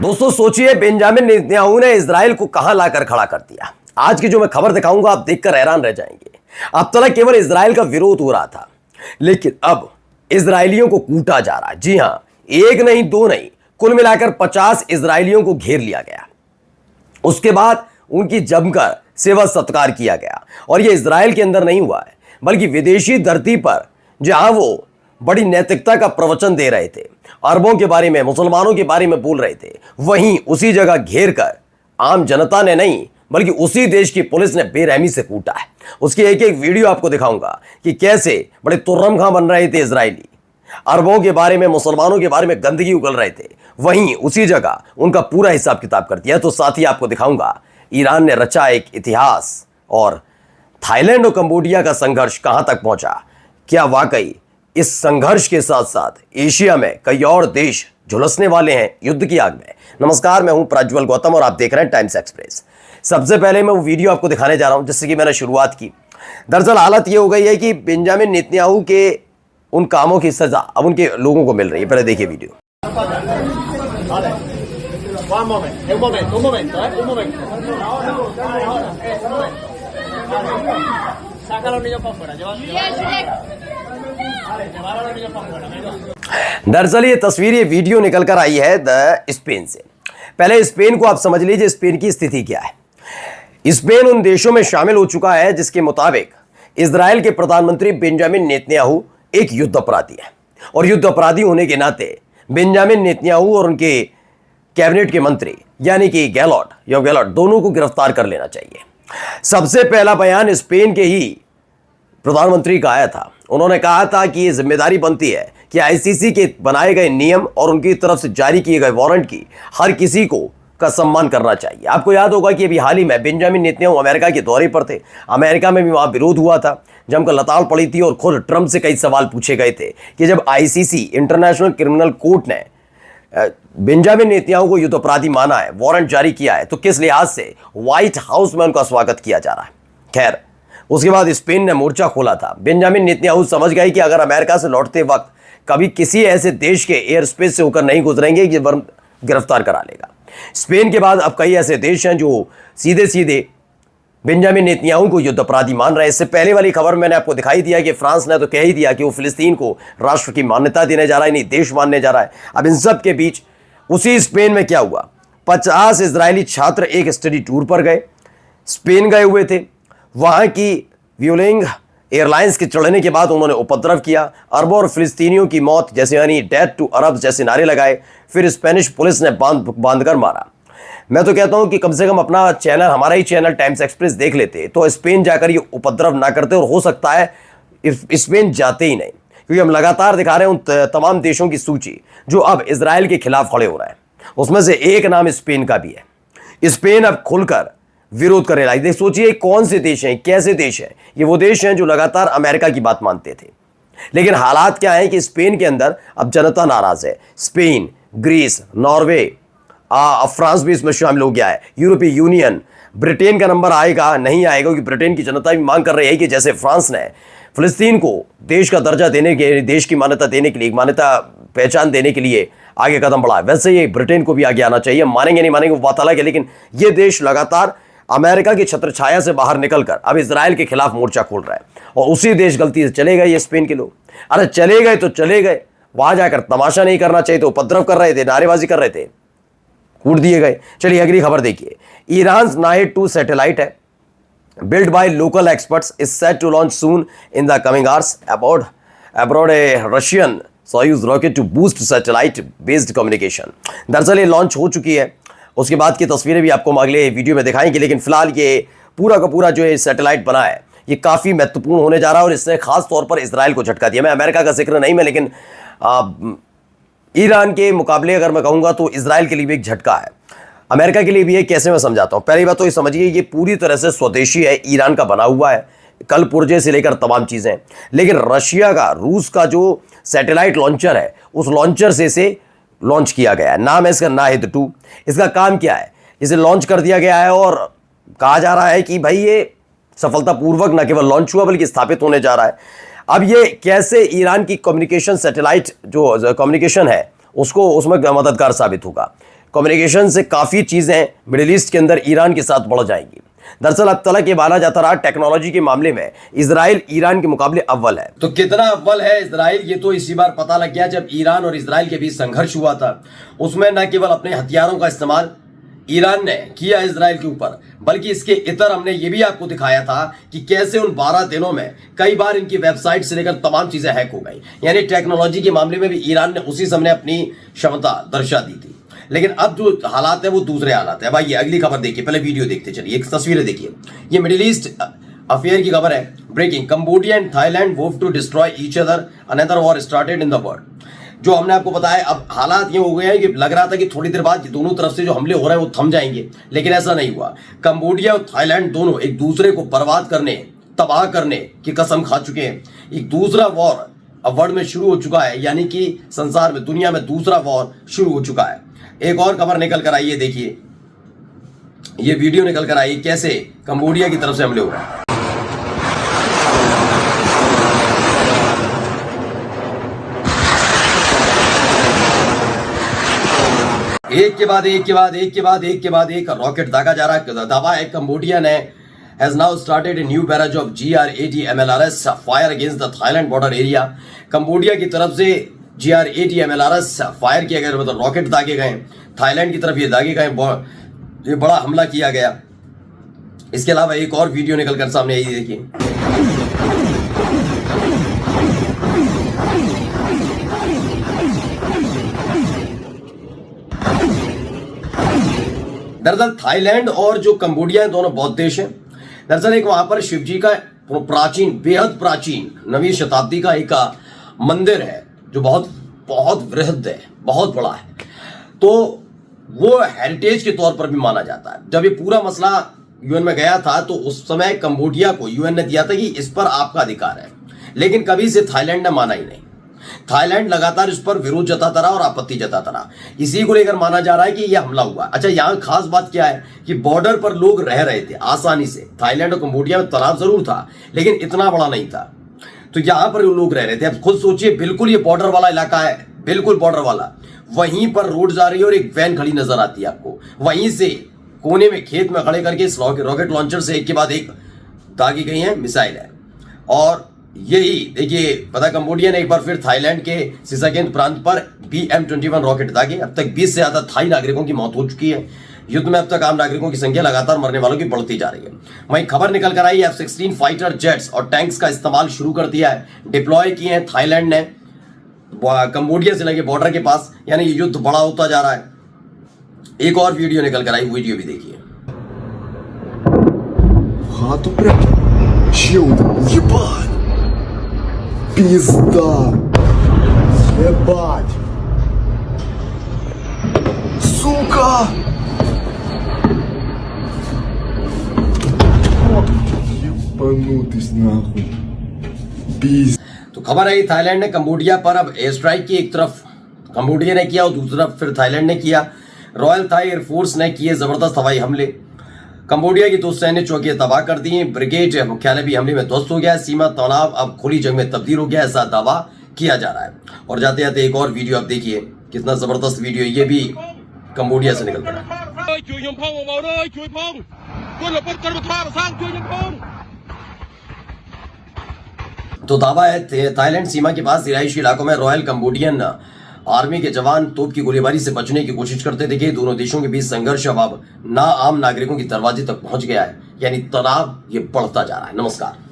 दोस्तों सोचिए, Benjamin Netanyahu ने इजराइल को कहां लाकर खड़ा कर दिया। आज की जो मैं खबर दिखाऊंगा आप देखकर हैरान रह जाएंगे। अब तक केवल इजराइल का विरोध हो रहा था, लेकिन अब इजरायलियों को कूटा जा रहा है। जी हां, एक नहीं दो नहीं, कुल मिलाकर 50 इजरायलियों को घेर लिया गया। उसके बाद उनकी जमकर सेवा सत्कार किया गया। और यह इजराइल के अंदर नहीं हुआ है, बल्कि विदेशी धरती पर, जहां वो बड़ी नैतिकता का प्रवचन दे रहे थे, अरबों के बारे में, मुसलमानों के बारे में बोल रहे थे, वहीं उसी जगह घेर कर आम जनता ने नहीं बल्कि उसी देश की पुलिस ने बेरहमी से कूटा है। उसकी एक एक वीडियो आपको दिखाऊंगा कि कैसे बड़े तुर्रम खां बन रहे थे इजरायली, अरबों के बारे में, मुसलमानों के बारे में गंदगी उगल रहे थे, वहीं उसी जगह उनका पूरा हिसाब किताब कर दिया। तो साथ ही आपको दिखाऊंगा ईरान ने रचा एक इतिहास, और थाईलैंड और कंबोडिया का संघर्ष कहां तक पहुंचा। क्या वाकई इस संघर्ष के साथ साथ एशिया में कई और देश झुलसने वाले हैं युद्ध की आग में। नमस्कार, मैं हूं प्रज्वल गौतम और आप देख रहे हैं टाइम्स एक्सप्रेस। सबसे पहले मैं वो वीडियो आपको दिखाने जा रहा हूं जिससे कि मैंने शुरुआत की। दरअसल हालत ये हो गई है कि बेंजामिन नेतन्याहू के उन कामों की सजा अब उनके लोगों को मिल रही है। पहले देखिए वीडियो। दरअसल ये तस्वीर, ये वीडियो निकल कर आई है स्पेन से। पहले स्पेन को आप समझ लीजिए, स्पेन की स्थिति क्या है। स्पेन उन देशों में शामिल हो चुका है जिसके मुताबिक इजराइल के प्रधानमंत्री बेंजामिन नेतन्याहू एक युद्ध अपराधी है, और युद्ध अपराधी होने के नाते बेंजामिन नेतन्याहू और उनके कैबिनेट के मंत्री यानी कि गैलोट या गैलोट दोनों को गिरफ्तार कर लेना चाहिए। सबसे पहला बयान स्पेन के ही प्रधानमंत्री का आया था। उन्होंने कहा था कि यह जिम्मेदारी बनती है कि आईसीसी के बनाए गए नियम और उनकी तरफ से जारी किए गए वारंट की हर किसी को का सम्मान करना चाहिए। आपको याद होगा कि अभी हाल ही में बेंजामिन नेतन्याहू अमेरिका के दौरे पर थे। अमेरिका में भी वहां विरोध हुआ था, जमकर लताड़ पड़ी थी, और खुद ट्रंप से कई सवाल पूछे गए थे कि जब आईसीसी इंटरनेशनल क्रिमिनल कोर्ट ने बेंजामिन नेतन्याहू को युद्ध अपराधी माना है, वारंट जारी किया है, तो किस लिहाज से व्हाइट हाउस में उनका स्वागत किया जा रहा है। खैर, उसके बाद स्पेन ने मोर्चा खोला था। बेंजामिन नेतन्याहू समझ गए कि अगर अमेरिका से लौटते वक्त कभी किसी ऐसे देश के एयर स्पेस से होकर नहीं गुजरेंगे कि गिरफ्तार करा लेगा। स्पेन के बाद अब कई ऐसे देश हैं जो सीधे सीधे बेंजामिन नेतन्याहू को युद्ध अपराधी मान रहे हैं। इससे पहले वाली खबर मैंने आपको दिखाई दिया कि फ्रांस ने तो कह ही दिया कि वो फिलिस्तीन को राष्ट्र की मान्यता देने जा रहा है, नहीं देश मानने जा रहा है। अब इन सब के बीच उसी स्पेन में क्या हुआ, 50 इजरायली छात्र एक स्टडी टूर पर गए, स्पेन गए हुए थे। वहां की व्यूलिंग एयरलाइंस के चढ़ने के बाद उन्होंने उपद्रव किया। अरबों और फिलिस्तीनियों की मौत जैसे, यानी डेथ टू अरब जैसे नारे लगाए। फिर स्पेनिश पुलिस ने बांध कर मारा। मैं तो कहता हूं कि कम से कम अपना चैनल, हमारा ही चैनल टाइम्स एक्सप्रेस देख लेते तो स्पेन जाकर ये उपद्रव ना करते, और हो सकता है स्पेन जाते ही नहीं, क्योंकि हम लगातार दिखा रहे हैं उन तमाम देशों की सूची जो अब इजराइल के खिलाफ खड़े हो रहे हैं। उसमें से एक नाम स्पेन का भी है। स्पेन अब खुलकर विरोध करने लगी। सोचिए कौन से देश हैं, कैसे देश हैं। ये वो देश हैं जो लगातार अमेरिका की बात मानते थे, लेकिन हालात क्या है कि स्पेन के अंदर अब जनता नाराज है। स्पेन, ग्रीस, नॉर्वे, फ्रांस भी इसमें शामिल हो गया है, यूरोपीय यूनियन, ब्रिटेन का नंबर आएगा नहीं आएगा, क्योंकि ब्रिटेन की जनता भी मांग कर रही है कि जैसे फ्रांस ने फिलिस्तीन को देश का दर्जा देने के, देश की मान्यता देने के लिए, मान्यता पहचान देने के लिए आगे कदम बढ़ा, वैसे ही ब्रिटेन को भी आगे आना चाहिए। मानेंगे नहीं मानेंगे वो बात अलग है, लेकिन ये देश लगातार अमेरिका की छत्रछाया से बाहर निकलकर अब इजराइल के खिलाफ मोर्चा खोल रहा है। और उसी देश गलती से चले गए ये स्पेन के लोग। अरे चले गए तो चले गए, वहां जाकर तमाशा नहीं करना चाहिए, तो उपद्रव कर रहे थे, नारेबाजी कर रहे थे, कूट दिए गए। चलिए अगली खबर देखिए। ईरान नाहिद 2 सैटेलाइट है, built by local experts, is set to launch soon in the coming hours aboard a Russian Soyuz rocket to boost satellite based communication। दरअसल ये लॉन्च हो चुकी है, उसके बाद की तस्वीरें भी आपको हम अगले वीडियो में दिखाएंगे, लेकिन फिलहाल ये पूरा का पूरा जो ये सैटेलाइट बना है ये काफ़ी महत्वपूर्ण होने जा रहा है, और इसने खास तौर पर इजराइल को झटका दिया। मैं अमेरिका का जिक्र नहीं, मैं लेकिन ईरान के मुकाबले अगर मैं कहूँगा तो इजराइल के लिए भी एक झटका है, अमेरिका के लिए भी है। कैसे मैं समझाता हूँ। पहली बात तो ये समझिए, ये पूरी तरह से स्वदेशी है, ईरान का बना हुआ है, कल पुर्जे से लेकर तमाम चीज़ें। लेकिन रशिया का, रूस का जो सैटेलाइट लॉन्चर है, उस लॉन्चर से इसे लॉन्च किया गया है। नाम है इसका नाहिद 2। इसका काम क्या है, इसे लॉन्च कर दिया गया है, और कहा जा रहा है कि भाई ये सफलतापूर्वक न केवल लॉन्च हुआ बल्कि स्थापित होने जा रहा है। अब ये कैसे ईरान की कम्युनिकेशन सैटेलाइट जो कम्युनिकेशन है उसको, उसमें मददगार साबित होगा। कम्युनिकेशन से काफ़ी चीज़ें मिडिल ईस्ट के अंदर ईरान के साथ बढ़ जाएंगी। दरअसल अब तलक ये माना जाता रहा टेक्नोलॉजी के मामले में इजराइल ईरान के मुकाबले अव्वल है। तो कितना अव्वल है इजराइल, ये तो इसी बार पता लग गया जब ईरान और इजराइल के बीच संघर्ष हुआ था। उसमें न केवल अपने हथियारों का इस्तेमाल ईरान ने किया इजराइल के ऊपर, बल्कि इसके इतर हमने ये भी आपको दिखाया था कि कैसे उन 12 दिनों में कई बार इनकी वेबसाइट से लेकर तमाम चीजें हैक हो गई। यानी टेक्नोलॉजी के मामले में भी ईरान ने उसी समय अपनी क्षमता दर्शा दी थी। लेकिन अब जो हालात है वो दूसरे हालात है। भाई ये अगली खबर देखिए, पहले वीडियो देखते चलिए, एक तस्वीरें देखिए। ये मिडिल ईस्ट अफेयर की खबर है। Breaking, Cambodia and Thailand vow to destroy each other, another war started in the world. जो हमने आपको बताया, अब हालात ये हो गए हैं कि लग रहा था कि थोड़ी देर बाद दोनों तरफ से जो हमले हो रहे हैं वो थम जाएंगे, लेकिन ऐसा नहीं हुआ। कंबोडिया और थाईलैंड दोनों एक दूसरे को बर्बाद करने, तबाह करने की कसम खा चुके हैं। एक दूसरा वॉर अब वर्ल्ड में शुरू हो चुका है, यानी कि संसार में, दुनिया में दूसरा वॉर शुरू हो चुका है। एक और खबर निकल कर आई है, देखिए ये वीडियो निकल कर आई कैसे कंबोडिया की तरफ से हमले हो रहे हैं। एक के बाद एक के बाद एक के बाद एक के बाद एक रॉकेट दागा जा रहा है। दावा है कंबोडिया ने has now started a new barrage of GRAT-MLRS fire against the Thailand border area। Cambodia की तरफ से GRAT-MLRS फायर किया गया, मतलब रॉकेट दागे गए। थाईलैंड की तरफ ये दागे गए, ये बड़ा हमला किया गया। इसके अलावा एक और वीडियो निकल कर सामने आई, देखिए। दरअसल थाईलैंड और जो कंबोडिया दोनों बौद्ध देश हैं। दरअसल एक वहां पर शिव जी का प्राचीन, बेहद प्राचीन 9वीं शताब्दी का एक मंदिर है जो बहुत बहुत वृहद है, बहुत बड़ा है। तो वो हेरिटेज के तौर पर भी माना जाता है। जब ये पूरा मसला यूएन में गया था तो उस समय कंबोडिया को यूएन ने दिया था कि इस पर आपका अधिकार है, लेकिन कभी से थाईलैंड ने माना ही नहीं। थाईलैंड लगातार इस पर विरोध जताता रहा और आपत्ति जताता रहा। इसी को लेकर माना जा रहा है कि यह हमला हुआ। अच्छा, यहां खास बात क्या है कि बॉर्डर पर लोग रह रहे थे आसानी से। थाईलैंड और कंबोडिया में तनाव जरूर था, लेकिन इतना बड़ा नहीं था। तो यहां पर लोग रह रहे थे। अब खुद सोचिए, बिल्कुल ये बॉर्डर वाला इलाका है, बिल्कुल बॉर्डर वाला। वहीं पर रोड जा रही है और एक वैन खड़ी नजर आती है आपको। वहीं से कोने में खेत में खड़े करके इस रॉकेट लॉन्चर से एक के बाद एक दागी गई है मिसाइल है। और यही देखिए, पता कंबोडिया ने एक बार फिर थाईलैंड के सिसाकेंद प्रांत पर BM-21 रॉकेट दागे। अब तक 20 से ज्यादा थाई नागरिकों की मौत हो चुकी है। युद्ध में अब तक आम नागरिकों की संख्या लगातार मरने वालों की बढ़ती जा रही है। वहीं खबर निकल कर आई, F-16 फाइटर जेट्स और टैंक्स का इस्तेमाल शुरू कर दिया है, डिप्लॉय किए हैं थाईलैंड ने कंबोडिया से लगे बॉर्डर के पास। यानी ये युद्ध बड़ा होता जा रहा है। एक और वीडियो निकल कर आई, वीडियो भी देखिए। हाँ तो пизда, ебать, сука, ебанутый нахуй, пиз। तो खबर आई थाईलैंड ने कंबोडिया पर अब एयर स्ट्राइक की। एक तरफ कंबोडिया ने किया और दूसरी तरफ फिर थाईलैंड ने किया। रॉयल थाई एयरफोर्स ने किए जबरदस्त हवाई हमले। कंबोडिया की 2 सैन्य चौकियां तबाह कर दी। ब्रिगेड मुख्यालय भी हमले में ध्वस्त हो गया। सीमा तनाव अब खुली जंग में तब्दील हो गया, ऐसा दावा किया जा रहा है। और जाते जाते एक और वीडियो आप देखिए, कितना जबरदस्त वीडियो, ये भी कंबोडिया से निकल रहा है। तो दावा है थाईलैंड सीमा के पास रिहायशी इलाकों में रॉयल कंबोडियन आर्मी के जवान तोप की गोलीबारी से बचने की कोशिश करते दिखे। दोनों देशों के बीच संघर्ष अब आम नागरिकों की दरवाजे तक पहुंच गया है, यानी तनाव ये बढ़ता जा रहा है। नमस्कार।